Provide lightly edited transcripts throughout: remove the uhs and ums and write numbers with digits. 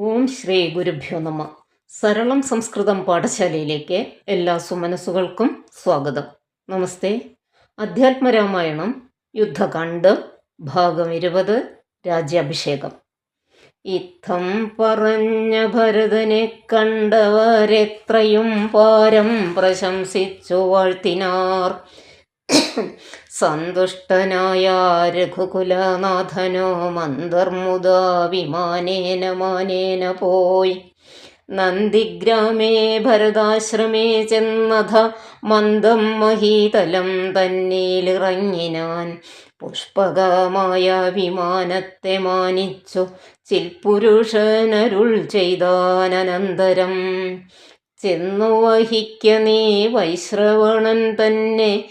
ഓം ശ്രീ ഗുരുഭ്യോ നമ. സരളം സംസ്കൃതം പാഠശാലയിലേക്ക് എല്ലാ സുമനസ്സുകൾക്കും സ്വാഗതം. നമസ്തേ. അധ്യാത്മരാമായണം യുദ്ധകാണ്ഡ് ഭാഗം 20 രാജ്യാഭിഷേകം. ഇത്തം പറഞ്ഞ ഭരതനെ കണ്ടവരെത്രയും പാരം പ്രശംസിച്ചു വാഴ്ത്തിനാർ. സന്തുഷ്ടനായ രഘുകുലനാഥനോ മന്ദർമുദാ വിമാനേന മാനേന പോയി നന്ദിഗ്രാമേ ഭരതാശ്രമേ ചെന്നഥ മന്ദം മഹീതലം തന്നീലിറങ്ങിനാൻ. പുഷ്പകമായ വിമാനത്തെ മാനിച്ചു ചിൽപുരുഷനരുൾ ചെയ്താനന്തരം ചെന്നു വഹിക്ക നീ വൈശ്രവണൻ തന്നെ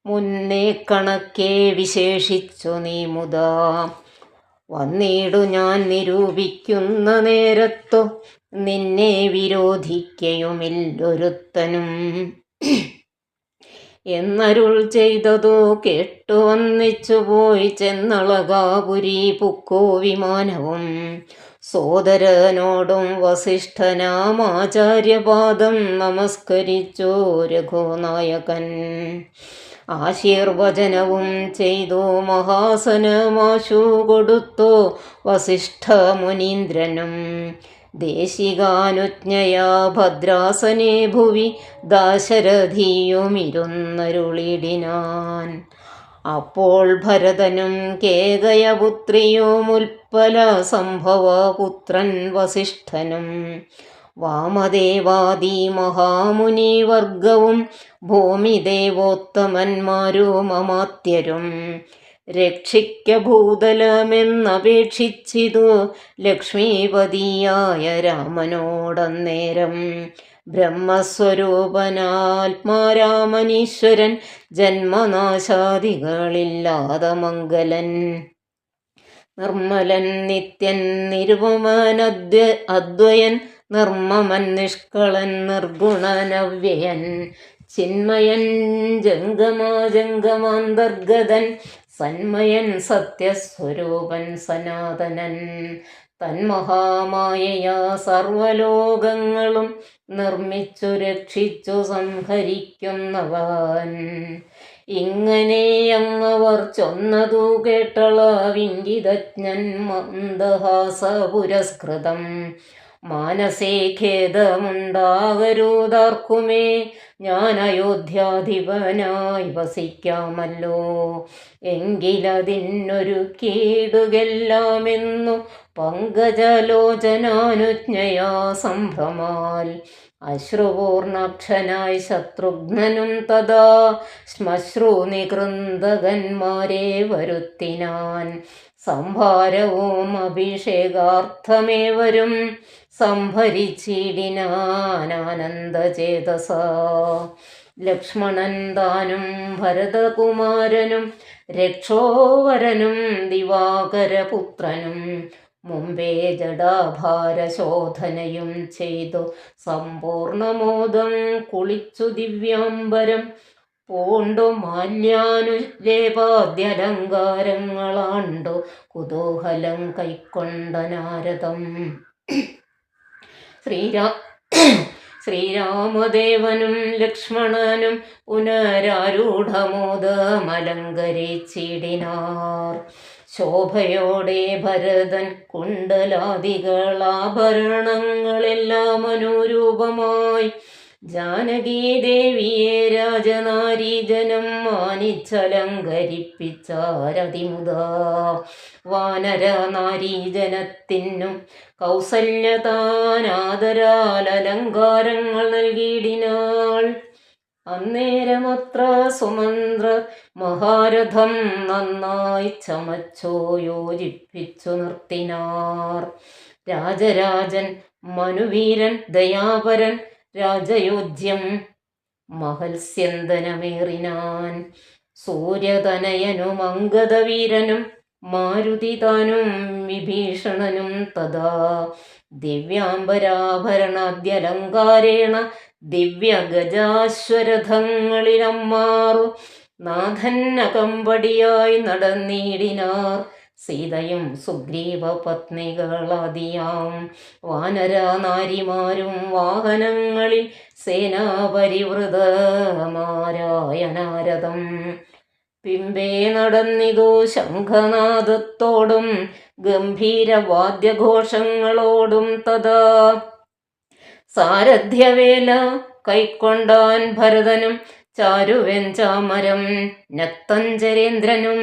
മുന്നേ കണക്കെ വിശേഷിച്ചു നീ മുതാ. വന്നിടു ഞാൻ നിരൂപിക്കുന്ന നേരത്തു നിന്നെ വിരോധിക്കയുമില്ലൊരുത്തനും എന്നരുൾ ചെയ്തതു കേട്ടു വന്നിച്ചു പോയി ചെന്നളകാപുരി പുക്കോ വിമാനവും. സോദരനോടും വസിഷ്ഠനാമാചാര്യപാദം നമസ്കരിച്ചു രഘുനായകൻ. ആശീർവചനവും ചെയ്തു മഹാസനമാശു കൊടുത്തു വസിഷ്ഠ മുനീന്ദ്രനും. ദേശികാനുജ്ഞയാ ഭദ്രാസനേ ഭുവി ദാശരഥിയുമിരുന്നരുളിടിനാൻ. അപ്പോൾ ഭരതനും കേകയപുത്രിയുമുൽപ്പല സംഭവ പുത്രൻ വസിഷ്ഠനും വാമദേവാദി മഹാമുനിവർഗവും ഭൂമിദേവോത്തമന്മാരും അമാത്യരും രക്ഷിക്ക ഭൂതലമെന്നപേക്ഷിച്ചിതു ലക്ഷ്മീപതിയായ രാമനോടന്നേരം. ബ്രഹ്മസ്വരൂപനാത്മാരാമനീശ്വരൻ ജന്മനാശാദികളില്ലാത മംഗലൻ നിർമ്മലൻ നിത്യൻ നിരുപമൻ അദ്വയൻ നിർമ്മമൻ നിഷ്കളൻ നിർഗുണനവ്യയൻ ചിന്മയൻ ജംഗമാന്തർഗതൻ സന്മയൻ സത്യസ്വരൂപൻ സനാതനൻ തന്മഹാമായയാ സർവലോകങ്ങളും നിർമ്മിച്ചു രക്ഷിച്ചു സംഹരിക്കുന്നവൻ. ഇങ്ങനെ അങ്ങവർ ചൊന്നതു കേട്ടളവിംഗിതജ്ഞൻ മന്ദഹാസ പുരസ്കൃതം. മാനസേ ഖേദമുണ്ടാകരുതാർക്കുമേ, ഞാൻ അയോധ്യാധിപനായി വസിക്കാമല്ലോ. എങ്കിലതിനൊരു കേടുകെല്ലാമെന്നു പങ്കജലോചനാനുജ്ഞയാ സംഭ്രമാൽ അശ്രുപൂർണക്ഷനായി ശത്രുഘ്നനും തഥാ ശ്മശ്രുനികൃന്ദകന്മാരെ വരുത്തിനാൻ. സംഭാരവും അഭിഷേകാർത്ഥമേവരും സംഭരിച്ചിടിനാനന്ദചേതസ. ലക്ഷ്മണൻ താനും ഭരതകുമാരനും രക്ഷോവരനും ദിവാകരപുത്രനും മുമ്പേ ജഡാഭാരശോധനയും ചെയ്തു സമ്പൂർണമോദം കുളിച്ചു ദിവ്യാംബരം പൂണ്ടു മാല്യാനുലേപാദ്യലങ്കാരങ്ങളാണ്ടു കുതൂഹലം കൈക്കൊണ്ട നാരദം. ശ്രീരാമദേവനും ലക്ഷ്മണനും പുനരാരൂഢമോദമലങ്കരിച്ചിടിനാർ. ശോഭയോടെ ഭരതൻ കുണ്ടലാദികളാഭരണങ്ങളെല്ലാം അനുരൂപമായി ജാനകീദേവിയെ രാജനാരീജനം മാനിച്ചലങ്കരിപ്പിച്ചാരതിമുദാ. വാനരനാരീജനത്തിനും കൗസല്യതാനാദരാൽ അലങ്കാരങ്ങൾ നൽകിയിടിനാൾ. അന്നേരമത്ര സുമന്ത്ര മഹാരഥം നന്നായി ചമച്ചോ യോജിപ്പിച്ചു നിർത്തിനാർ. രാജരാജൻ മനുവീരൻ ദയാപരൻ രാജയോജ്യം മഹത്സ്യന്തനമേറിനാൻ. സൂര്യതനയനും അംഗദവീരനും മാരുതിതാനും വിഭീഷണനും തഥാ ദിവ്യാംബരാഭരണാദ്യലങ്കാരേണ ദിവ്യഗജാശ്വരഥങ്ങളിലമ്മാറു നാഥന്നകമ്പടിയായി നടന്നിടിനാർ. സീതയും സുഗ്രീവ പത്നികളാദിയാം വാനര നാരിമാരും വാഹനങ്ങളിൽ സേനാപരിവൃതമാരായ നാരദം പിമ്പേ നടന്നിതു ശംഖനാദത്തോടും ഗംഭീരവാദ്യഘോഷങ്ങളോടും തഥാ സാരഥ്യവേല കൈക്കൊണ്ടാൻ ഭരതനും ചാരുവെഞ്ചാമരം നക്തഞ്ചരേന്ദ്രനും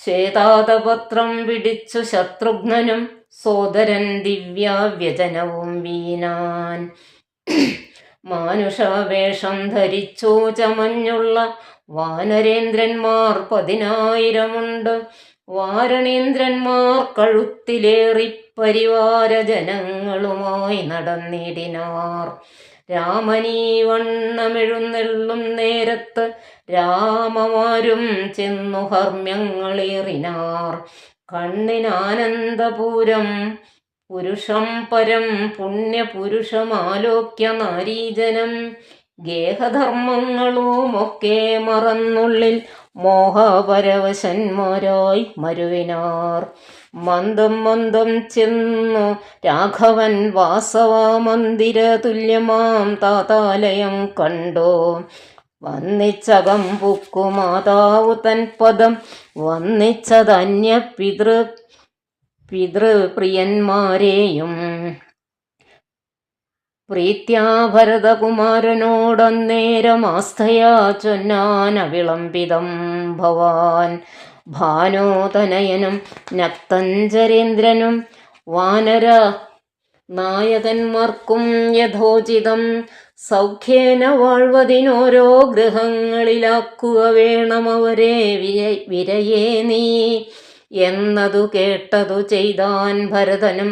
ശ്വേതാതപത്രം പിടിച്ചു ശത്രുഘ്നനും സോദരൻ ദിവ്യാവ്യജനവും വീനാൻ മാനുഷവേഷം ധരിച്ചു ചമഞ്ഞുള്ള വാനരേന്ദ്രന്മാർ 10,000 വാരണേന്ദ്രന്മാർ കഴുത്തിലേറി പരിവാരജനങ്ങളുമായി നടന്നിടിനാർ. രാമനീ വണ്ണമെഴുന്നെള്ളും നേരത്ത് രാമമാരും ചെന്നു ഹർമ്മ്യങ്ങളേറിനാർ. കണ്ണിനാനന്ദപൂരം പുരുഷം പരം പുണ്യപുരുഷമാലോക്യ നാരീജനം ഗേഹധർമ്മങ്ങളുമൊക്കെ മറന്നുള്ളിൽ മോഹപരവശന്മാരായി മരുവിനാർ. മന്ദം മന്ദം ചെന്നു രാഘവൻ വാസവമന്ദിര തുല്യമാം താതാലയം കണ്ടു. വന്നിച്ചകം പുക്കു മാതാവു തൻ പദം വന്നിച്ചതന്യ പിതൃപ്രിയന്മാരെയും പ്രീത്യാ ഭരതകുമാരനോടന്നേരമാസ്ഥയാ ചൊന്നാൻ അവിളംബിതം ഭവാൻ. ഭാനോതനയനും നക്തഞ്ചരേന്ദ്രനും വാനര നായകന്മാർക്കും യഥോചിതം സൗഖ്യേന വാഴ്വതിനോരോ ഗൃഹങ്ങളിലാക്കുക വേണമവരെ വിരയേ നീ എന്നതു കേട്ടതു ചെയ്താൻ ഭരതനും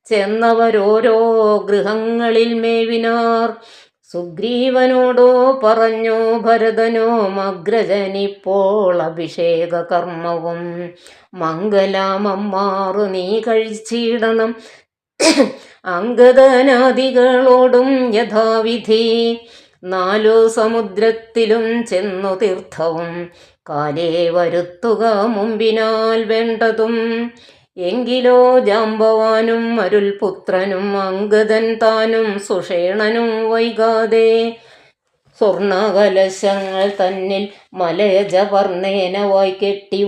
ചെന്നവരോരോ ഗൃഹങ്ങളിൽ മേവിനാർ. സുഗ്രീവനോടോ പറഞ്ഞു ഭരതനോ അഗ്രജനിപ്പോൾ അഭിഷേക കർമ്മവും മംഗലാമമ്മാറു നീ കഴിച്ചിടണം അംഗദനാദികളോടും യഥാവിധി. 4 സമുദ്രത്തിലും ചെന്നു തീർത്ഥവും കാലേ വരുത്തുക മുമ്പിനാൽ വേണ്ടതും. എങ്കിലോ ജാമ്പവാനും അരുൾപുത്രനും അംഗദൻ താനും സുഷേണനും വൈകാതെ സ്വർണകലശങ്ങൾ തന്നിൽ മലയജപർണേനവായി കെട്ടി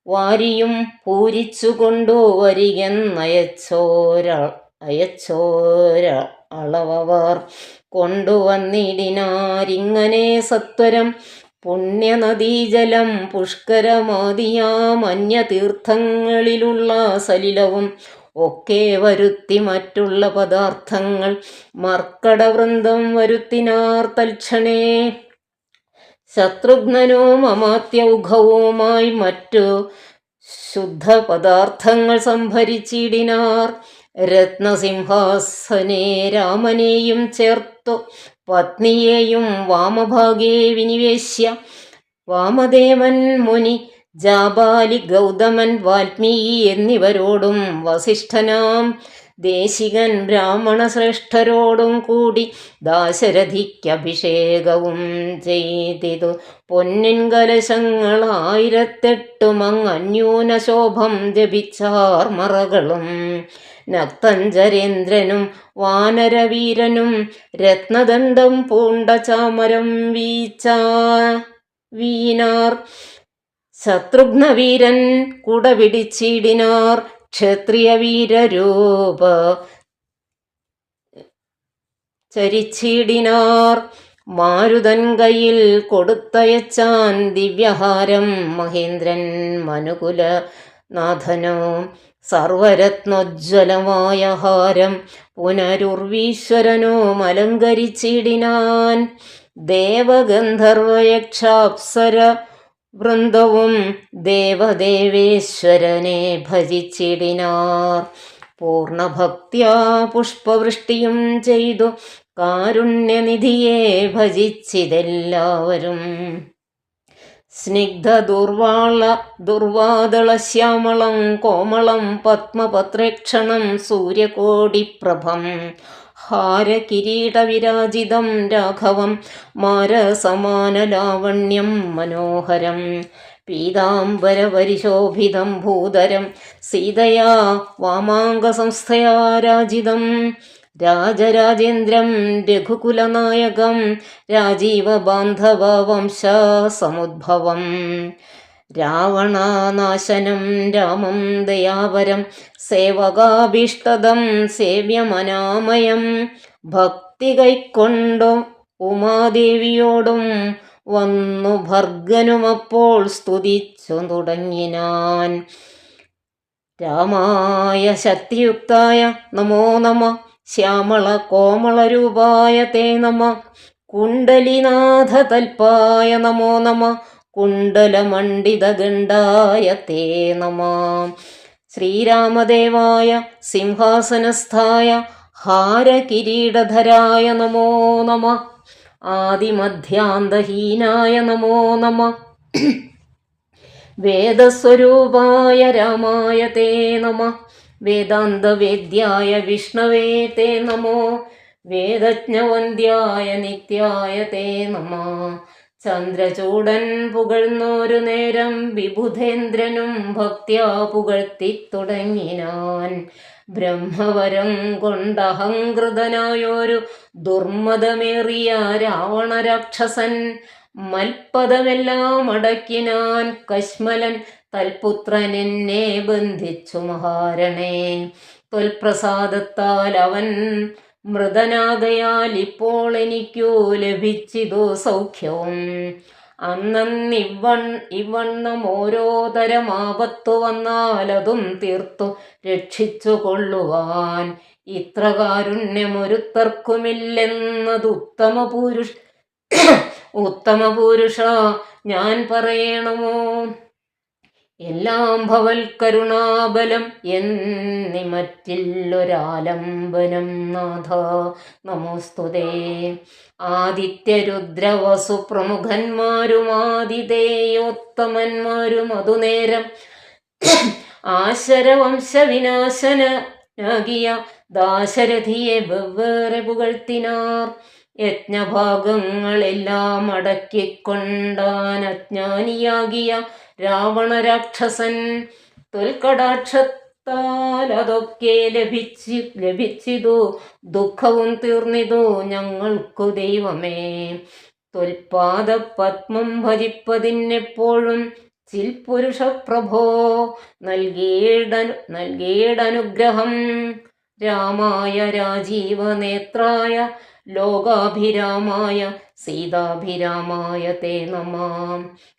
വാരിയും പൂരിച്ചു കൊണ്ടുവരികെന്നയച്ചോരളവർ കൊണ്ടുവന്നിടിനാരിങ്ങനെ സത്വരം. പുണ്യനദീജലം പുഷ്കരമാദിയാം അന്യതീർത്ഥങ്ങളിലുള്ള സലിലവും ഒക്കെ വരുത്തി മറ്റുള്ള പദാർത്ഥങ്ങൾ മർക്കടവൃന്ദം വരുത്തിനാർ തൽക്ഷണേ. ശത്രുഘ്നനും അമാത്യൗഘവുമായി മറ്റു ശുദ്ധ പദാർത്ഥങ്ങൾ സംഭരിച്ചിടിനാർ. രത്നസിംഹാസനെ രാമനെയും ചേർത്തു പത്നിയെയും വാമഭാഗേ വിനിവേശ്യ വാമദേവൻ മുനി ജാബാലി ഗൗതമൻ വാൽമീകി എന്നിവരോടും വസിഷ്ഠനാം ദേശികൻ ബ്രാഹ്മണശ്രേഷ്ഠരോടും കൂടി ദാശരഥിക്കഭിഷേകവും ചെയ്തിതു. പൊന്നിൻ കലശങ്ങൾ 1008 അന്യൂനശോഭം ജപിച്ചാർ മറകളും. നക്തഞ്ചരേന്ദ്രനും വാനരവീരനും രത്നദണ്ഡം പൂണ്ട ചാമരം വീണാർ. ശത്രുഘ്നവീരൻ കുടപിടിച്ചിടിനാർ. ക്ഷത്രിയ വീരരൂപ ചരിച്ചിടിനാർ. മാരുതൻ കയ്യിൽ കൊടുത്തയച്ചാൻ ദിവ്യഹാരം മഹേന്ദ്രൻ മനുകുലനാഥനോ. സർവരത്നോജ്വലമായ ഹാരം പുനരുർവീശ്വരനോ അലങ്കരിച്ചിടിനാൻ. ദേവഗന്ധർവയക്ഷാപ്സര വൃന്ദവും ദേവദേവേശ്വരനെ ഭജിച്ചിടിനാർ. പൂർണ്ണഭക്ത്യാ പുഷ്പവൃഷ്ടിയും ചെയ്തു കാരുണ്യനിധിയെ ഭജിച്ചിതെല്ലാവരും. സ്നിഗ്ധ ദുർവാദളശ്യാമളം കോമളം പത്മപത്രേക്ഷണം സൂര്യകോടിപ്രഭം ഹാരകിരീടവിരാജിതം രാഘവം മാരസമാനലാവണ്യം മനോഹരം. പീതാംബരപരിശോഭിതം ഭൂതരം സീതയാ വാമാംഗസംസ്ഥയാ രാജിതം രാജരാജേന്ദ്രം രഘുകുലനായകം രാജീവബാന്ധവ വംശസമുദ്ഭവം രാവണനാശനം രാമം ദയാപരം സേവകാഭീഷ്ടദം സേവ്യമനാമയം ഭക്തി കൈക്കൊണ്ടു ഉമാദേവിയോടും വന്നു ഭർഗനുമപ്പോൾ സ്തുതിച്ചു തുടങ്ങിനാൻ. രാമായ ശക്തിയുക്തായ നമോ നമ ശ്യാമള കോമളരൂപായ തേ നമ കുണ്ടലിനാഥ തൽപായ നമോ നമ കുണ്ടലമണ്ഡിതഗണ്ഡായ തേ നമ ശ്രീരാമദേവായ സിംഹാസനസ്ഥായ ഹാരകിരീടധരായ നമോ നമ ആദിമധ്യാന്തഹീനായ നമോ നമ വേദസ്വരൂപായ രാമായ തേ നമ വേദാന്തവേദ്യായ വിഷ്ണവേ തേ നമോ വേദജ്ഞവന്ദ്യായ നിത്യായ തേ നമ ചന്ദ്രചൂടൻ പുകഴ്ന്നോരു നേരം വിബുധേന്ദ്രനും ഭക്ത്യാ പുകഴ്ത്തിത്തുടങ്ങിനാൻ. ബ്രഹ്മവരം കൊണ്ടഹങ്കൃതനായൊരു ദുർമതമേറിയ രാവണരാക്ഷസൻ മൽപദമെല്ലാം അടക്കിനാൻ കശ്മലൻ തൽപുത്രനെന്നെ ബന്ധിച്ചു മഹാരണേ. ത്വൽപ്രസാദത്താൽ അവൻ മൃതനാകയാൽ ഇപ്പോൾ എനിക്കു ലഭിച്ചിതു സൗഖ്യവും. ഇവണ്ണം ഓരോ തരം ആപത്തു വന്നാൽ അതും തീർത്തു രക്ഷിച്ചു കൊള്ളുവാൻ ഇത്ര കാരുണ്യമൊരുത്തർക്കുമില്ലെന്നത് ഉത്തമ പുരുഷ ഞാൻ പറയണമോ. എല്ലാം ഭവൽ കരുണാബലം എന്നി മറ്റില്ലൊരാലംബനം നാഥ നമോസ്തുതേ. ആദിത്യരുദ്രവസു പ്രമുഖന്മാരുമാതിഥേയോത്തമന്മാരും അതുനേരം ആശരവംശവിനാശനാകിയ ദാശരഥിയെ വെവ്വേറെ പുകഴ്ത്തിനാർ. യജ്ഞഭാഗങ്ങളെല്ലാം അടക്കിക്കൊണ്ടാൻ അജ്ഞാനിയാകിയ രാവണരാക്ഷസൻ ത്വൽകടാക്ഷത്താൽ അതൊക്കെ ലഭിച്ചിതു ദുഃഖവും തീർന്നിതു ഞങ്ങൾക്കു ദൈവമേ. ത്വൽപാദപത്മം ഭജിപ്പതിനെപ്പോഴും ചിൽപുരുഷപ്രഭോ നൽകിയിടനുഗ്രഹം. രാമായ രാജീവനേത്രായ ലോകാഭിരാമായ സീതാഭിരാമായ തേ നമ.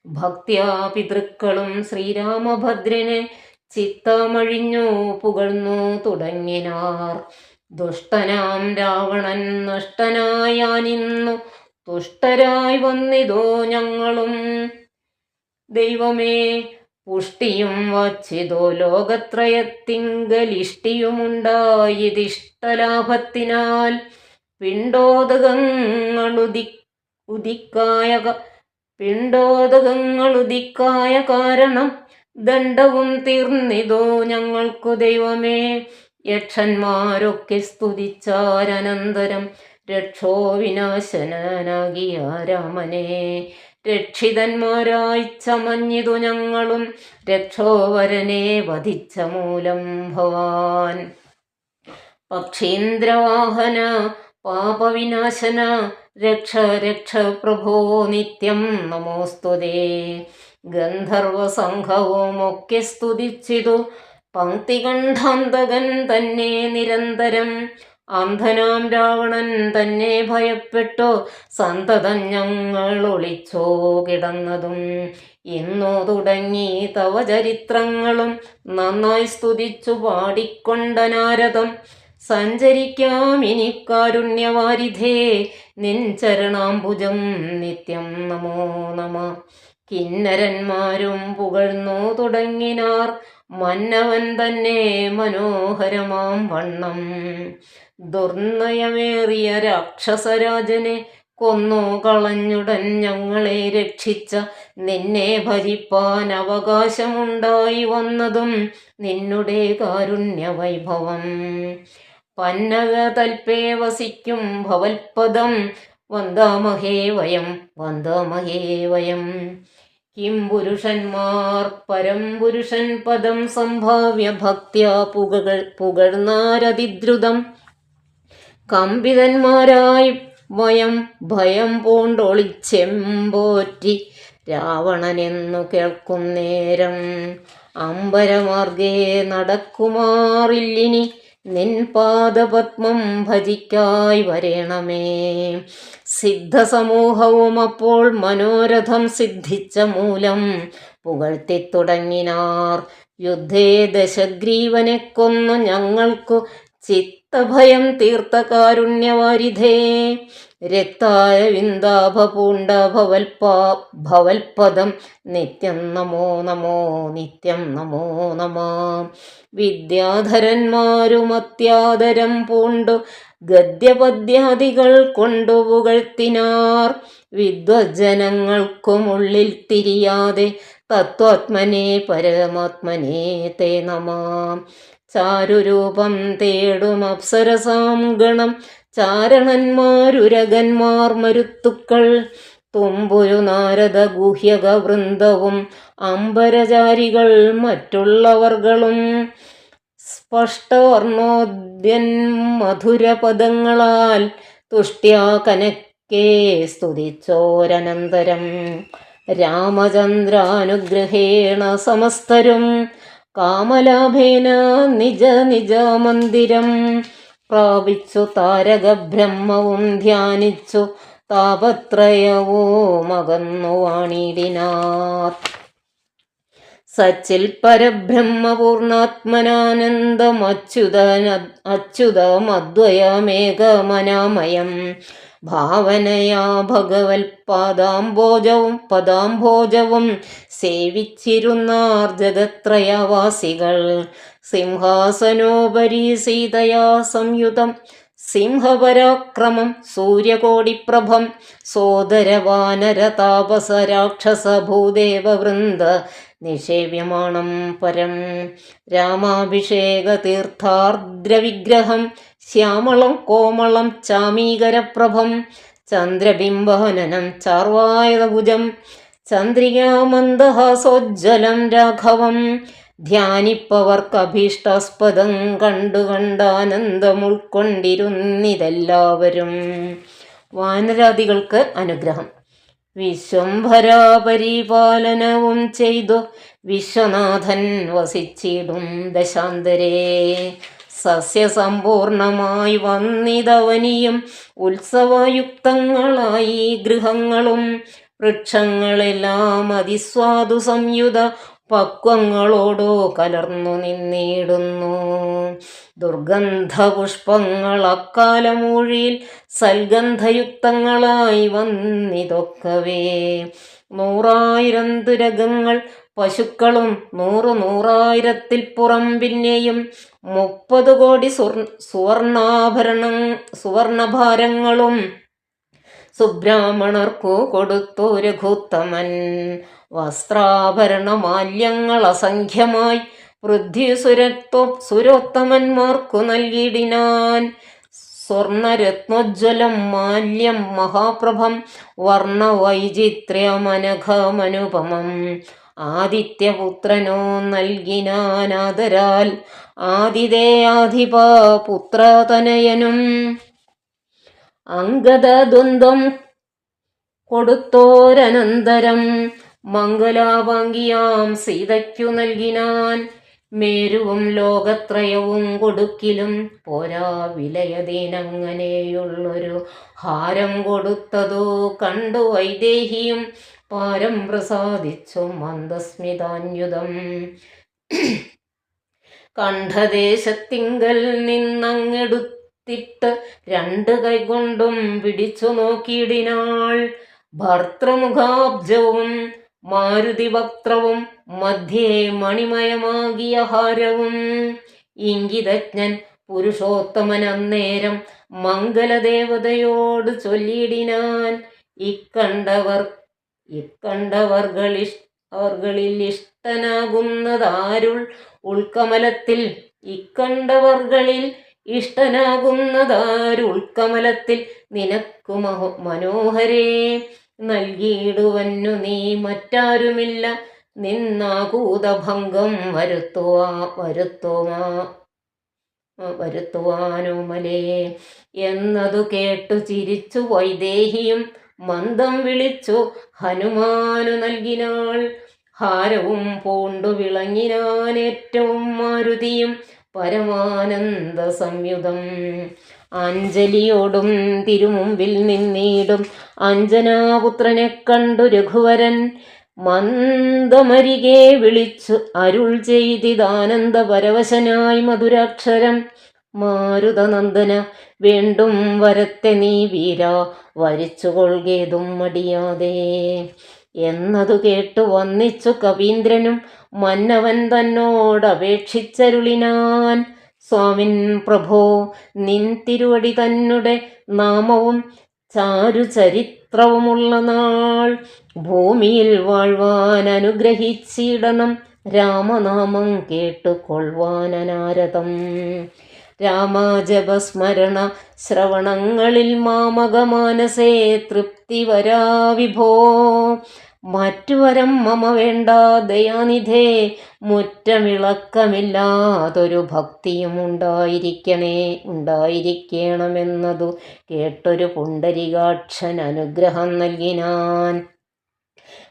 ഭക്ത്യാ പിതൃക്കളും ശ്രീരാമഭദ്രനെ ചിത്തമഴിഞ്ഞു പുകഴ്ന്നു തുടങ്ങിനാർ. ദുഷ്ടനാം രാവണൻ നഷ്ടനായാനിന്നു തുഷ്ടരായി വന്നിതോ ഞങ്ങളും. ദൈവമേ പുഷ്ടിയും വച്ചിതോ ലോകത്രയത്തിങ്കലിഷ്ടിയുമുണ്ടായതിഷ്ടലാഭത്തിനാൽ പിണ്ടോദകങ്ങളുദിക്കായ കാരണം ദണ്ഡവും തീർന്നിതോ ഞങ്ങൾക്കു ദൈവമേ. യക്ഷന്മാരൊക്കെ സ്തുതിച്ചാരനന്തരം രക്ഷോ വിനാശനാകിയ രാമനെ രക്ഷിതന്മാരായി ചമഞ്ഞിതു ഞങ്ങളും രക്ഷോവരനെ വധിച്ച മൂലം ഭവാൻ. പക്ഷീന്ദ്രവാഹന പാപവിനാശന രക്ഷ രക്ഷ പ്രഭോ നിത്യം നമോസ്തുതേ. ഗന്ധർവസംഘവുമൊക്കെ സ്തുതിച്ചിതു പങ്ക്തികണ്ഠാന്തകൻ തന്നെ നിരന്തരം. അന്ധനാം രാവണൻ തന്നെ ഭയപ്പെട്ടു സന്തതം ഞങ്ങൾ ഒളിച്ചോ കിടന്നതും. ഇന്നു തുടങ്ങി തവ ചരിത്രങ്ങളും നന്നായി സ്തുതിച്ചു പാടിക്കൊണ്ട നാരദം. സഞ്ചരിക്കാം ഇനി കാരുണ്യവാരിധേ നിൻ ചരണാംബുജം നിത്യം നമോ നമ. കിന്നരന്മാരും പുകഴ്ന്നു തുടങ്ങിനാർ മന്നവൻ തന്നെ മനോഹരമാം വണ്ണം. ദുർനയമേറിയ രാക്ഷസരാജനെ കൊന്നു കളഞ്ഞുടൻ ഞങ്ങളെ രക്ഷിച്ച നിന്നെ ഭജിപ്പാൻ അവകാശമുണ്ടായി വന്നതും നിന്നുടെ കാരുണ്യവൈഭവം. പന്നകതൽപേ വസിക്കും ഭവൽപദം വന്ദാമഹേ വയം വന്ദാമഹേ വയം. കിം പുരുഷന്മാർ പരംപുരുഷൻ പദം സംഭാവ്യ ഭക്ത്യാ പുകഴ്ന്നാരതിദ്രുതം കമ്പിതന്മാരായി വയം ഭയം പൂണ്ടൊളിച്ചെമ്പോറ്റി രാവണനെന്നു കേൾക്കും നേരം അമ്പരമാർഗേ നടക്കുമാറില്ലിനി നിൻ പാദപത്മം ഭജിക്കായി വരേണമേ. സിദ്ധസമൂഹവും അപ്പോൾ മനോരഥം സിദ്ധിച്ച മൂലം പുകഴ്ത്തിത്തുടങ്ങിനാർ. യുദ്ധേ ദശഗ്രീവനെ കൊന്നു ഞങ്ങൾക്കു ചിത്തഭയം തീർത്ത കാരുണ്യവാരിധേ. രക്തായ വിന്ദാഭ പൂണ്ട ഭവൽപദം നിത്യം നമോ നമോ നിത്യം നമോ നമ. വിദ്യാധരന്മാരുമത്യാദരം പൂണ്ടു ഗദ്യപദ്യാദികൾ കൊണ്ടു പുകഴ്ത്തിനാർ. വിദ്വജ്ജനങ്ങൾക്കുമുള്ളിൽ തിരിയാതെ തത്വാത്മനെ പരമാത്മനെ തേ നമാം. ചാരുരൂപം തേടും അപ്സരസാം ഗണം ചാരണന്മാരുരകന്മാർ മരുത്തുക്കൾ തുമ്പുരു നാരദ ഗുഹ്യക വൃന്ദവും അംബരചാരികൾ മറ്റുള്ളവർകളും സ്പഷ്ടവർണോദ്യൻ മധുരപദങ്ങളാൽ തുഷ്ട്യാ കനക്കെ സ്തുതിച്ചോരനന്തരം രാമചന്ദ്രാനുഗ്രഹേണ സമസ്തരും കാമലാഭേന നിജ നിജ മന്ദിരം പ്രാപിച്ചു താരകബ്രഹ്മവും ധ്യാനിച്ചു താപത്രയവും അകന്നു വാണിടിനാർ. സച്ചിൽ പരബ്രഹ്മപൂർണാത്മനാനന്ദമച്യുതമദ്വയമേകമനാമയം ഭാവനയാ ഭഗവൽ പദാംഭോജവും സേവിച്ചിരുന്നാർ ജഗത്രയവാസികൾ. സിംഹാസനോപരി സീതയാ സംയുതം സിംഹപരാക്രമം സൂര്യകോടിപ്രഭം സോദരവാനരതാപസ രാക്ഷസ ഭൂദേവവൃന്ദ നിഷേവ്യമാണം പരം. രാമാഭിഷേക തീർത്ഥാർദ്രവിഗ്രഹം ശ്യാമളം കോമളം ചാമീകരപ്രഭം ചന്ദ്രബിംബഹനനം ചാർവായഭുജം ചന്ദ്രികാമന്ദഹാസോജ്വലം രാഘവം ധ്യാനിപ്പവർക്കഭീഷ്ടാസ്പദം കണ്ടുകണ്ടാനന്ദമുൾക്കൊണ്ടിരുന്നിതെല്ലാവരും. വാനരാദികൾക്ക് അനുഗ്രഹം. വിശ്വംഭരാപരിപാലനവും ചെയ്തു വിശ്വനാഥൻ വസിച്ചിടും ദശാന്തരേ. സസ്യസമ്പൂർണമായി വന്നിതവനിയും ഉത്സവയുക്തങ്ങളായി ഗൃഹങ്ങളും വൃക്ഷങ്ങളെല്ലാം അതിസ്വാദു സംയുത പക്വങ്ങളോടോ കലർന്നു നിന്നിടുന്നു. ദുർഗന്ധപുഷ്പങ്ങൾ അക്കാലമൂഴിയിൽ സൽഗന്ധയുക്തങ്ങളായി വന്നിതൊക്കവേ. 100,000 തുരകങ്ങൾ പശുക്കളും 100,000 പുറം പിന്നെയും 30 കോടി സുവർണഭാരങ്ങളും സുബ്രാഹ്മണർക്കു കൊടുത്തു രഘുത്തമൻ. വസ്ത്രാഭരണമാല്യങ്ങൾ അസംഖ്യമായി സുരോത്തമന്മാർക്കു നൽകിയിടിനാൻ. സ്വർണരത്നോജ്വലം മാല്യം മഹാപ്രഭം വർണ്ണവൈചിത്ര്യമനഘമനുപമം ആദിത്യപുത്രനോ നൽകിനാനാദരാൽ ആതിഥേയാധിപ പുത്രതനയനും. അംഗദദ്വന്ദ്വം കൊടുത്തോരനന്തരം മംഗലാവാങ്കിയാം സീതയ്ക്കു നൽകിനാൻ. മേരുവും ലോകത്രയവും കൊടുക്കിലും പോരാ വിലയതീനങ്ങനെയുള്ളൊരു ഹാരം കൊടുത്തതു കണ്ടു വൈദേഹിയും പാരം പ്രസാദിച്ചു മന്ദസ്മിതാന്യുതം. കണ്ഠദേശത്തിങ്കൽ നിന്നങ്ങെടുത്തിട്ട് 2 കൈകൊണ്ടും പിടിച്ചു നോക്കിയിടിനാൾ. ഭർത്തൃമുഖാബ്ജവും മാരുതിവക്ത്രവും മധ്യേ മണിമയമാകിയ ഹാരവും. ഇംഗിതജ്ഞൻ പുരുഷോത്തമൻ അന്നേരം മംഗലദേവതയോട് ചൊല്ലിയിടിനാൻ. ഇക്കണ്ടവർകളിൽ ഇഷ്ടനാകുന്നതാരുൾ ഉൾക്കമലത്തിൽ ഇഷ്ടനാകുന്നതാരുൾക്കമലത്തിൽ നിനക്കു മനോഹരേ. നൽകിയിടുവന്നു നീ മറ്റാരുമില്ല നിന്നാകൂതഭംഗം വരുത്തുവാനുമലേ. എന്നതു കേട്ടു ചിരിച്ചു വൈദേഹിയും മന്ദം വിളിച്ചു ഹനുമാനു നൽകിനാൾ. ഹാരവും പൂണ്ടു വിളങ്ങിനാൻ ഏറ്റവും മാരുതിയും പരമാനന്ദ സംയുതം. അഞ്ജലിയോടും തിരുമുമ്പിൽ നിന്നീടും അഞ്ജനാപുത്രനെ കണ്ടു രഘുവരൻ മന്ദമരികെ വിളിച്ചു അരുൾ ചെയ്തിതാനന്ദ പരവശനായി മധുരാക്ഷരം. മാരുതനന്ദന വീണ്ടും വരത്തെ നീ വീര വരിച്ചുകൊള്ളുകേതും മടിയാതെ. എന്നതു കേട്ടു വന്നിച്ചു കവീന്ദ്രനും മന്നവൻ തന്നോടപേക്ഷിച്ചരുളിനാൻ. സ്വാമിൻ പ്രഭോ, നിൻ തിരുവടി തന്നെ നാമവും ചാരുചരിത്രവുമുള്ള നാൾ ഭൂമിയിൽ വാഴ്വാൻ അനുഗ്രഹിച്ചിടണം. രാമനാമം കേട്ടുകൊള്ളുവാൻ അനാരതം. രാമജപസ്മരണ ശ്രവണങ്ങളിൽ മാമകമാനസേ തൃപ്തി വരാ വിഭോ. മറ്റു വരം മമ വേണ്ട ദയാനിധേ, മുറ്റമിളക്കമില്ലാതൊരു ഭക്തിയും ഉണ്ടായിരിക്കണമെന്നതു കേട്ടൊരു പുണ്ടരികാക്ഷൻ അനുഗ്രഹം നൽകിനാൻ.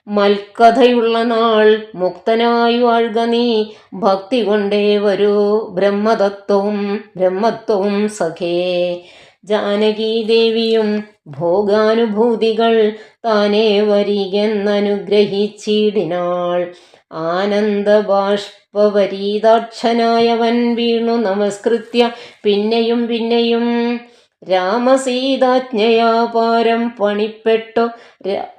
മൽക്കഥയുള്ള നാൾ മുക്തനായി വാഴ്ക നീ, ഭക്തി കൊണ്ടേ വരൂ ബ്രഹ്മത്വവും സഖേ. ജാനകീദേവിയും ഭോഗാനുഭൂതികൾ താനേ വരികെന്നനുഗ്രഹിച്ചിടിനാൾ. ആനന്ദബാഷ്പരീതാക്ഷനായവൻ വീണു നമസ്കൃത്യ പിന്നെയും പിന്നെയും രാമസീതാജ്ഞയാപാരം പണിപ്പെട്ടു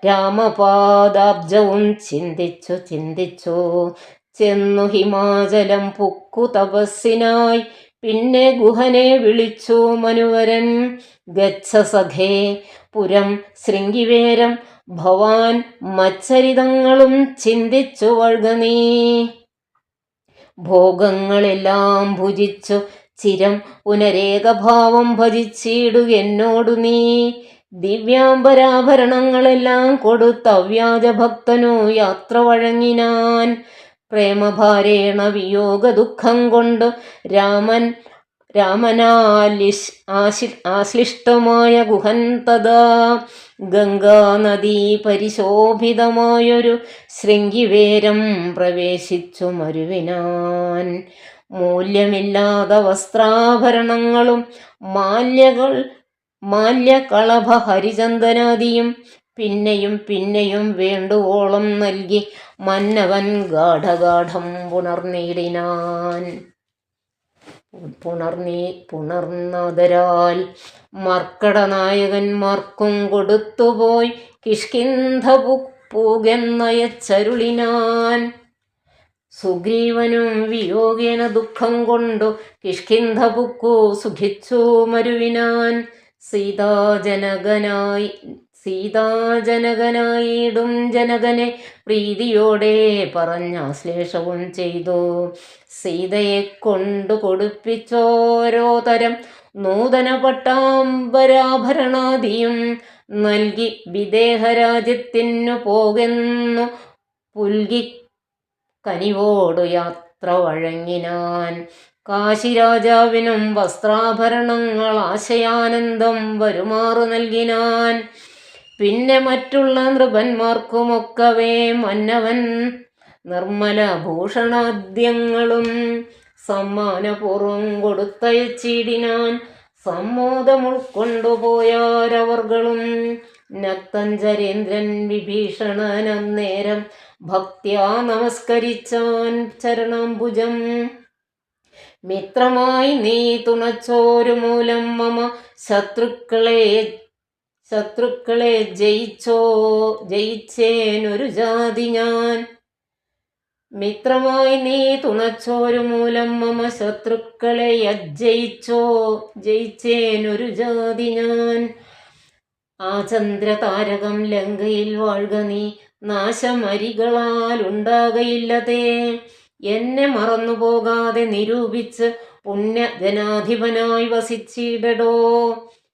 രാമപാദാബ്ജവും ചിന്തിച്ചു ചെന്നു ഹിമാചലം പുക്കു തപസ്സിനായി. പിന്നെ ഗുഹനെ വിളിച്ചു മനുവരൻ. ഗച്ഛ സഖേ പുരം ശൃംഗിവേരം ഭവാൻ മച്ചരിതങ്ങളും ചിന്തിച്ചു വഴുക നീ. ഭോഗങ്ങളെല്ലാം ഭുജിച്ചു ചിരം പുനരേകഭാവം ഭജിച്ചിടുകെന്നോടു നീ. ദിവ്യാംബരാഭരണങ്ങളെല്ലാം കൊടുത്തവ്യാജഭക്തനു യാത്ര വഴങ്ങിനാൻ. പ്രേമഭാരേണ വിയോഗ ദുഃഖം കൊണ്ടു ആശ്ലിഷ്ടമായ ഗുഹൻ തഥാ ഗംഗാനദീ പരിശോഭിതമായൊരു ശൃംഗിവേരം പ്രവേശിച്ചു മരുവിനാൻ. മൂല്യമില്ലാത്ത വസ്ത്രാഭരണങ്ങളും മാല്യകളഭ ഹരിചന്ദനാദിയും പിന്നെയും പിന്നെയും വേണ്ടുവോളം നൽകി മന്നവൻ ഗാഠഗാഠം പുണർന്നതരാൽ മർക്കടനായകന്മാർക്കും കൊടുത്തുപോയി കിഷ്കിന്ധപൂകെന്നയച്ചരുളിനാൻ. സുഗ്രീവനും വിയോഗേന ദുഃഖം കൊണ്ടു കിഷ്കിന്ധപുക്കു സുഖിച്ചു മരുവിനാൻ. സീതാജനകനായിടും ജനകനെ പ്രീതിയോടെ പറഞ്ഞാശ്ലേഷവും ചെയ്തു. സീതയെ കൊണ്ടു കൊടുപ്പിച്ചോരോ തരം നൂതന പട്ടാംബരാഭരണാദിയും നൽകി വിദേഹരാജ്യത്തിനു പോകെന്നു പുൽകി കനിവോടു യാത്ര വഴങ്ങിനാൻ. കാശിരാജാവിനും വസ്ത്രാഭരണങ്ങൾ ആശയാനന്ദം വരുമാറു നൽകിനാൻ. പിന്നെ മറ്റുള്ള നൃപന്മാർക്കുമൊക്കവേ മന്നവൻ നിർമ്മല ഭൂഷണാദ്യങ്ങളും സമ്മാനപൂർവം കൊടുത്തയച്ചിടിനാൻ. സമ്മോദമുൾക്കൊണ്ടുപോയാരവർകളും. നക്തഞ്ചരേന്ദ്രൻ വിഭീഷണനന്നേരം ഭക്ത്യാ നമസ്കരിച്ചാൻ ചരണാംബുജം. മിത്രമായി നീ തുണച്ചോരു മൂലം മമ ശത്രുക്കളെ ജയിച്ചേനൊരു ജാതി ഞാൻ. മിത്രമായി നീ തുണച്ചോരു മൂലം മമ ശത്രുക്കളെ ജയിച്ചേനൊരു ജാതി ഞാൻ. ആ ചന്ദ്രതാരകം ലങ്കയിൽ വാഴ്ക നീ, നാശമരികളാലുണ്ടാകയില്ലതേ. എന്നെ മറന്നുപോകാതെ നിരൂപിച്ച് പുണ്യജനാധിപനായി വസിച്ചിടടോ.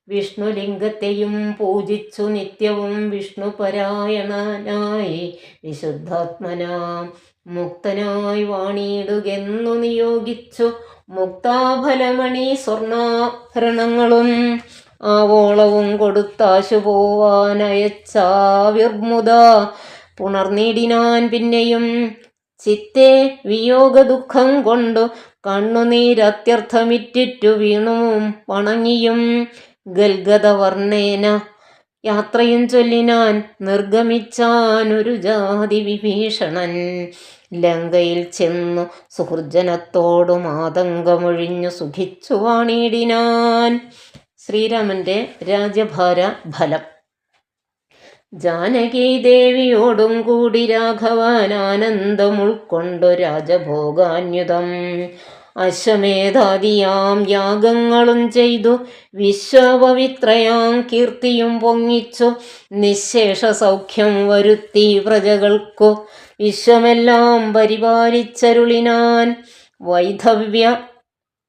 വിഷ്ണുലിംഗത്തെയും പൂജിച്ചു നിത്യവും വിഷ്ണുപരായണനായി വിശുദ്ധാത്മനാം മുക്തനായി വാണിയിടുകെന്നു നിയോഗിച്ചു. മുക്താഫലമണി സ്വർണാഭരണങ്ങളും ആവോളവും കൊടുത്താശു പോവാനയച്ചാവിർമുത പുണർനീടിനാൻ പിന്നെയും. ചിത്തെ വിയോഗ ദുഃഖം കൊണ്ടു കണ്ണുനീരത്യർത്ഥമിറ്റിറ്റു വീണും വണങ്ങിയും ഗൽഗതവർണ്ണേന യാത്രയും ചൊല്ലിനാൻ നിർഗമിച്ചാനൊരു ജാതി വിഭീഷണൻ. ലങ്കയിൽ ചെന്നു സുഹൃജനത്തോടും ആതങ്കമൊഴിഞ്ഞു സുഖിച്ചു വാണിടിനാൻ. ശ്രീരാമന്റെ രാജ്യഭാര ഫലം. ജാനകീദേവിയോടും കൂടി രാഘവൻ ആനന്ദം ഉൾക്കൊണ്ടു രാജഭോഗാന്യുതം അശ്വമേധാദിയാം യാഗങ്ങളും ചെയ്തു വിശ്വപവിത്രയാം കീർത്തിയും പൊങ്ങിച്ചു നിശേഷ സൗഖ്യം വരുത്തി പ്രജകൾക്കു വിശ്വമെല്ലാം പരിപാലിച്ചരുളിനാൻ. വൈധവ്യ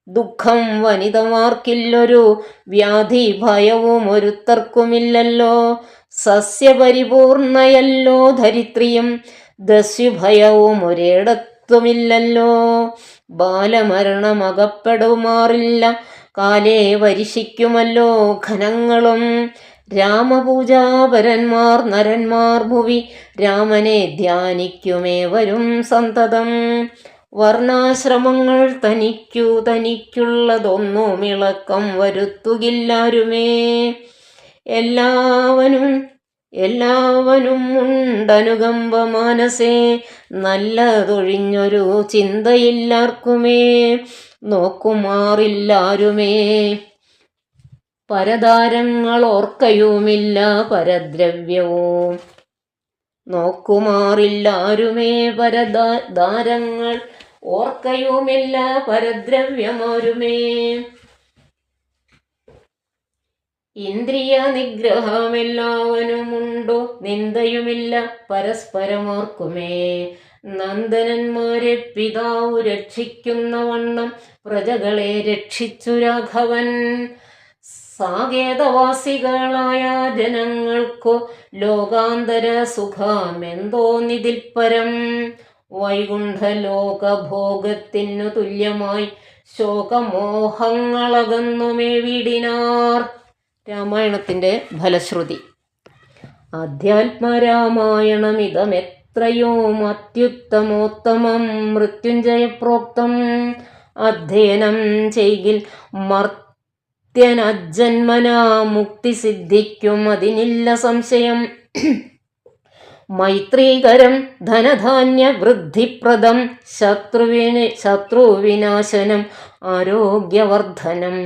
ദുഃഖം വനിതമാർക്കില്ലൊരു വ്യാധി ഭയവും ഒരുത്തർക്കുമില്ലല്ലോ. സസ്യപരിപൂർണയല്ലോ ധരിത്രിയും ദസ്യുഭയവും ഒരിടത്തുമില്ലല്ലോ. ബാലമരണമകപ്പെടുമാറില്ല കാലേ വരിശിക്കുമല്ലോ ഘനങ്ങളും. രാമപൂജാപരന്മാർ നരന്മാർ ഭുവി രാമനെ ധ്യാനിക്കുമേവരും സന്തതം. വർണ്ണാശ്രമങ്ങൾ തനിക്കുള്ളതൊന്നുമിളക്കം വരുത്തുകില്ലാരുമേ. എല്ലാവനും ഉണ്ടനുകമ്പ മാനസേ നല്ലതൊഴിഞ്ഞൊരു ചിന്തയില്ലാർക്കുമേ. നോക്കുമാറില്ലാരുമേ പരദാരങ്ങൾ ഓർക്കയുമില്ല പരദ്രവ്യവും. നോക്കുമാറില്ലാരുമേ പരദാരങ്ങൾ ഓർക്കയുമില്ല പരദ്രവ്യമോരുമേ. ഇന്ദ്രിയ നിഗ്രഹമെല്ലാവനുമുണ്ടോ നിന്ദയുമില്ല പരസ്പരമോർക്കുമേ. നന്ദനന്മാരെ പിതാവു രക്ഷിക്കുന്ന വണ്ണം പ്രജകളെ രക്ഷിച്ചു രാഘവൻ. സാകേതവാസികളായ ജനങ്ങൾക്കു ലോകാന്തര സുഖമെന്തോന്നിതിൽ പരം. വൈകുണ്ഠലോകഭോഗത്തിനു തുല്യമായി ശോകമോഹങ്ങളകന്നുമേ വീടിനാർ. രാമായണത്തിൻ്റെ ഫലശ്രുതി. അധ്യാത്മരാമായണമിതമെത്രയോ അത്യുത്തമോത്തമം മൃത്യുഞ്ജയപ്രോക്തം. അധ്യയനം ചെയ്കിൽ മർത്യനജന്മനാ മുക്തി സിദ്ധിക്കും അതിനില്ല സംശയം. മൈത്രീകരം ധനധാന്യ വൃദ്ധിപ്രദം ശത്രുവിനാശനം ആരോഗ്യവർദ്ധനം.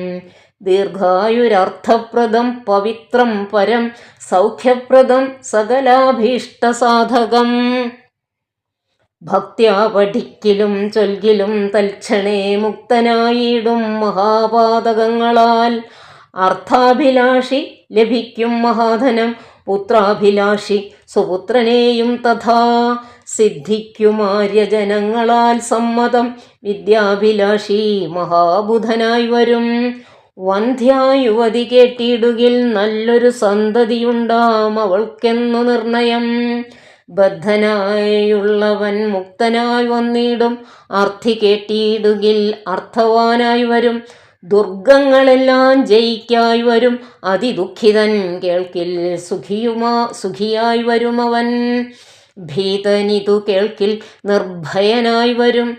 ദീർഘായുരർത്ഥപ്രദം പവിത്രം പരം സൗഖ്യപ്രദം സകലാഭീഷ്ടസാധകം. ഭക്ത്യാ പഠിക്കിലും ചൊൽകിലും തൽക്ഷണേ മുക്തനായിടും മഹാപാതകങ്ങളാൽ. അർത്ഥാഭിലാഷി ലഭിക്കും മഹാധനം പുത്രാഭിലാഷി സുപുത്രനെയും തഥാ. സിദ്ധിക്കുമാര്യജനങ്ങളാൽ സമ്മതം വിദ്യാഭിലാഷി മഹാബുധനായി വരും. വന്ധ്യായുവതി കേട്ടിടുകിൽ നല്ലൊരു സന്തതിയുണ്ടാം അവൾക്കെന്നു നിർണയം. ബദ്ധനായുള്ളവൻ മുക്തനായി വന്നിടും അർത്ഥി കേട്ടിടുകിൽ അർത്ഥവാനായി വരും. ദുർഗങ്ങളെല്ലാം ജയിക്കായി വരും അതിദുഃഖിതൻ കേൾക്കിൽ സുഖിയായി വരും അവൻ. ഭീതനിതു കേൾക്കിൽ നിർഭയനായി വരും.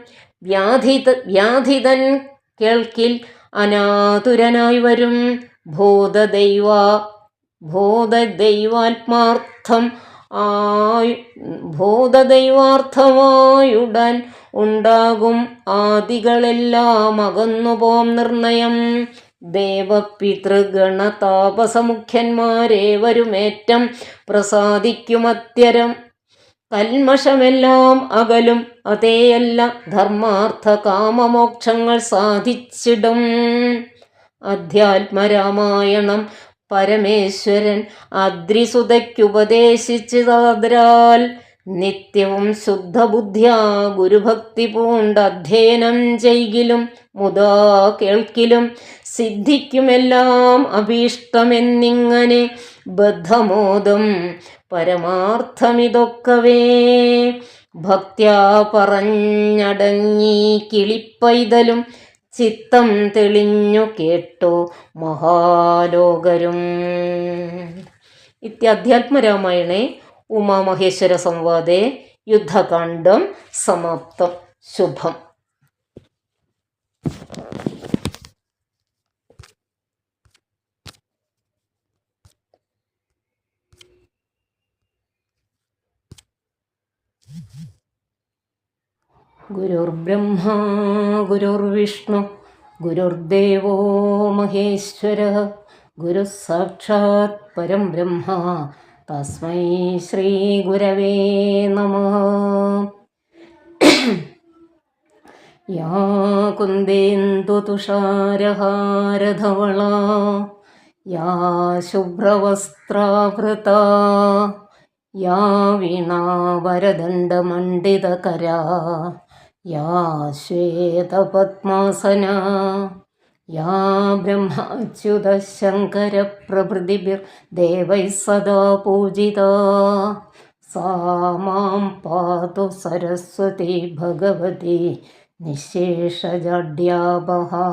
വ്യാധിതൻ കേൾക്കിൽ അനാതുരനായി വരും. ഭൂതദൈവാർത്ഥമായുടൻ ഉണ്ടാകും ആദികളെല്ലാം അകന്നുപോം നിർണയം. ദേവപിതൃഗണതാപസമുഖ്യന്മാരേവരുമേറ്റം പ്രസാദിക്കുമത്യരം. കൽമഷമെല്ലാം അകലും അതേയല്ല ധർമാർത്ഥ കാമമോക്ഷങ്ങൾ സാധിച്ചിടും. അധ്യാത്മരാമായണം പരമേശ്വരൻ അദ്രിസുതയ്ക്കുപദേശിച്ചതാൽ നിത്യവും ശുദ്ധബുദ്ധ്യാ ഗുരുഭക്തി പൂണ്ട് അധ്യയനം ചെയ്കിലും മുതാ കേൾക്കിലും സിദ്ധിക്കുമെല്ലാം അഭീഷ്ടമെന്നിങ്ങനെ ബദ്ധമോദം പരമാർത്ഥമിതൊക്കവേ. ഭക്ത്യാ പറഞ്ഞടങ്ങി കിളിപ്പൈതലും ചിത്തം തെളിഞ്ഞു കേട്ടോ മഹാലോകരും. ഇത്യധ്യാത്മരാമായണേ ഉമാമഹേശ്വര സംവാദേ യുദ്ധകാണ്ഡം സമാപ്തം. ശുഭം. ഗുരുർബ്രഹ്മാ ഗുരുർവിഷ്ണു ഗുരുർദേവോ മഹേശ്വരഃ. ഗുരുഃ സാക്ഷാത് പരം ബ്രഹ്മ തസ്മൈ ശ്രീ ഗുരവേ നമഃ. യാ കുന്ദേന്ദുതുഷാരഹാരധവളാ യാ ശുഭ്രവസ്ത്രാവൃതാ യാ വീണാവരദണ്ഡമണ്ഡിതകരാ യാ ശ്വേതപദ്മാസനാ യാ ബ്രഹ്മാച്യുതശങ്കരപ്രഭൃതിഭിർദേവൈः സദാ പൂജിതാ സാ മാം പാതു സരസ്വതി ഭഗവതി നിശേഷജാഡ്യാപഹാ.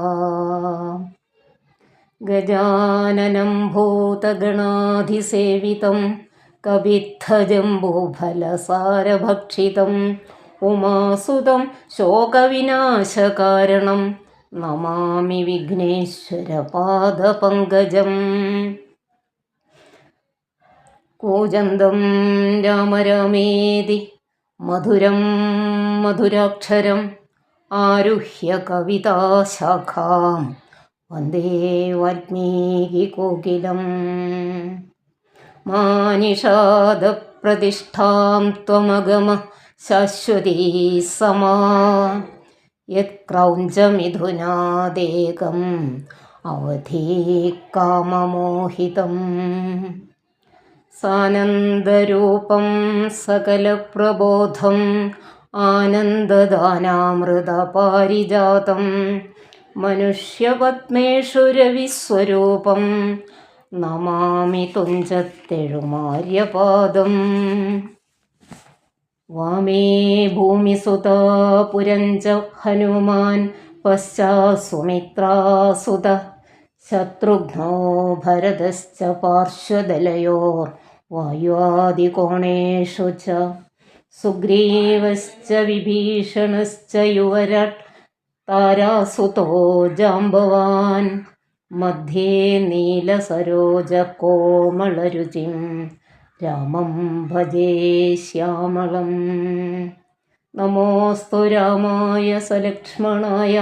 ഗജാനനം ഭൂതഗണാധിസേവിതം കവിത്ഥജംബൂഫലസാരഭക്ഷിതം ഉമാസുതം ശോകവിനാശകാരണം നമാമി വിഘ്നേശ്വരപാദപങ്കജം. കൂജന്തം രാമ രാമേതി മധുരം മധുരാക്ഷരം ആരുഹ്യ കവിതാശാഖാം വന്ദേ വാൽമീകികോകിലം. മാനിഷാദപ്രതിഷ്ഠാം ത്വമഗമ ശാശ്വതീ സമാ യത്ക്രൗഞ്ചമിഥുനാദേകം അവധീ കാമമോഹിതം. സാനന്ദരൂപം സകലപ്രബോധം ആനന്ദദാനാമൃതപാരിജാതം മനുഷ്യപത്മേഷു രവിസ്വരൂപം നമാമി തുഞ്ചത്തെഴുമാര്യപാദം. വാമേ ഭൂമിസുതാ പുരഞ്ച ഹനുമാൻ പശ്ചാസുമിത്രാസുത ശത്രുഘ്നോ ഭരതശ്ച പാർശ്വദലയോർ വായുവാദികോണേഷു ച സുഗ്രീവശ്ച വിഭീഷണശ്ച യുവരാട് താരാസുതോ ജാംബവാൻ മധ്യേ നീലസരോജകോമളരുചിം രാമം ഭജേ ശ്യാമളം. നമോസ്തു രാമായ സലക്ഷ്മണായ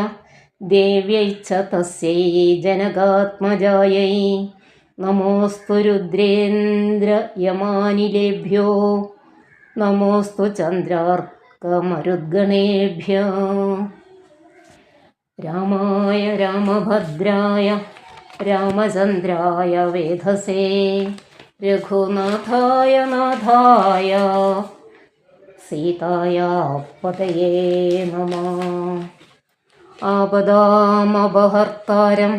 ദേവ്യൈ ച തസ്യൈ ജനകാത്മജായൈ നമോസ്തു രുദ്രേന്ദ്രയമാനിലേഭ്യോ നമോസ്തു ചന്ദ്രാർക്കമരുദ്ഗണേഭ്യോ. രാമായ രാമഭദ്രായ രാമചന്ദ്രായ വേധസേ രഘുനാഥായ നാഥായ സീതായാ പതയേ നമഃ. ആപദാമപഹർത്താരം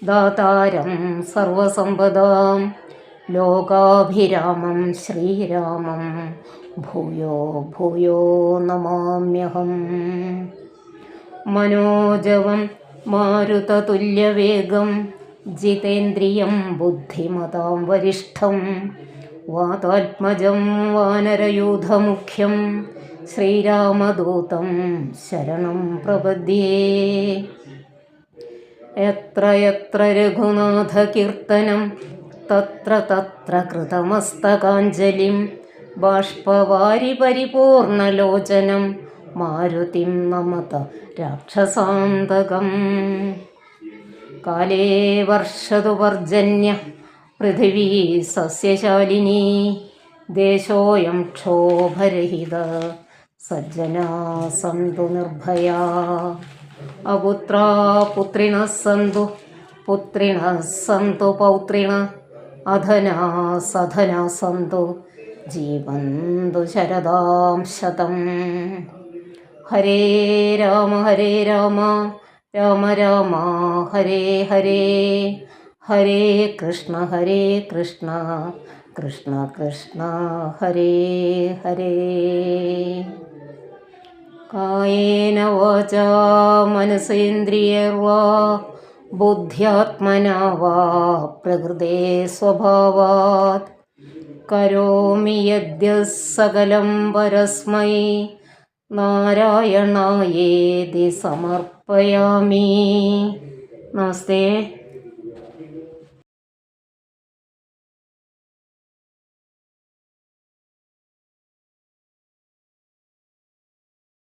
ദാതാരം സർവസമ്പദാം ലോകാഭിരാമം ശ്രീരാമം ഭൂയോ ഭൂയോ നമാമ്യഹം. മനോജവം മാരുതതുല്യവേഗം ജിതേന്ദ്രിയം ബുദ്ധിമതാം വരിഷ്ഠം വാതാത്മജം വാനരയൂഥമുഖ്യം ശ്രീരാമദൂതം ശരണം പ്രപദ്യേ. യത്ര യത്ര രഘുനാഥകീർത്തനം തത്ര തത്ര കൃതമസ്തകാഞ്ജലിം ബാഷ്പവാരി പരിപൂർണലോചനം മാരുതിം നമത രാക്ഷസാന്തകം. കാലേ വർഷതു പർജന്യ പൃഥിവീ സസ്യശാലിനീ ദേശോയം ക്ഷോഭരഹിത സജ്ജനാ സന്തു നിർഭയാ. അപുത്രാ പുത്രിണഃ സന്തു പുത്രിണഃ സന്തു പൗത്രിണഃ അധനാ സധനാ സന്തു ജീവന്തു ശരദാം ശതം. ഹരേ രാമ രാമ രാമ ഹരേ ഹരേ ഹരേ കൃഷ്ണ കൃഷ്ണ കൃഷ്ണ ഹരേ ഹരേ. കായേന വാചാ മനസേന്ദ്രിയർവാ ബുദ്ധ്യാത്മനാ വാ പ്രകൃതേ സ്വഭാവാത് കരോമി യദ്യഃ സകലം പരസ്മൈ നാരായണായേതി സമർപ്പയാമി. നമസ്തേ.